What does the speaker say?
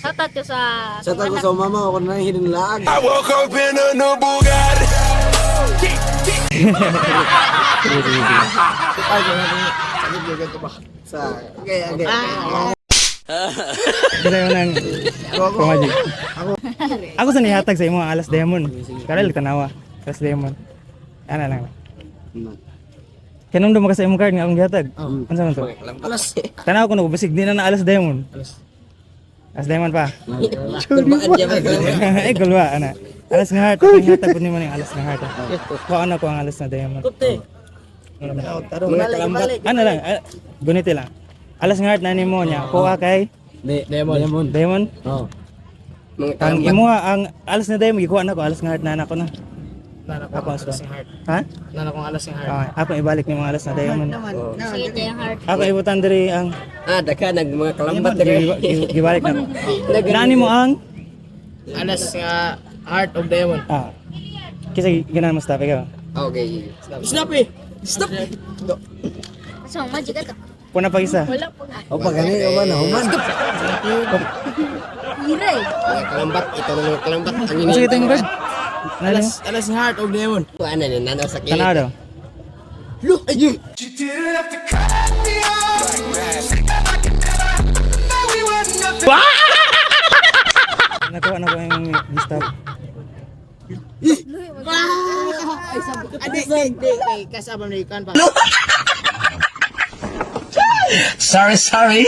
Shoutout ko sa... Sa tago sa mama ako na hinlag. I woke up in a new Bugatti. Ay, sakit juga ko ba? Sa okay. Kasi mo nang kumajig. Ako sa nihatag sa imo ang alas diamond. Karel tanawa. Alas diamond. Ana lang. Kanong do maka sa imo card nga akong gihatag. Unsa man to? Alas. Tanaw ko nagubasig di na alas diamond. Alas diamond pa. Turbaan dia ba? Ay gulwa ana. Alas nga heart, ang hatag pud nimo ning alas nga heart. Ko ana ko ang alas na diamond. Mga kalambat. Ano lang, guniti lang. Alas nga heart na nimo nya. Kuha kay Diamond. diamond. Oh. Mga Ang kalambat. imo ang alas na diamond gikuha na ko alas nga heart na anak ko na. Nana ko Ako ang ang alas ng heart. Ha? Nana ko ang alas ng heart. Okay, ako ibalik ni mga alas na diamond. Sige, ito yung heart. Ako ibutan diri ang Daka nag mga kalambat diri. gibalik na ko. Nani mo ang Alas nga heart of diamond. Kasi ganahan mo stop ikaw. Okay. Snap eh! Snap! So, magic ito. Puna pa isa. Wala po nga. O pag gani o ba na human. Hira eh. Mga kalambat ito na mga kalambat ang ini. Sige tayong bird. Nani mo? Alas nga heart of diamond. Ano ni nanaw sa kilid. Tanaw daw. Look, ayun. You didn't have to cut me off. Now we were nothing. Nakuha na ko yung stop. Di. Kasabang na ikan pa. Sorry.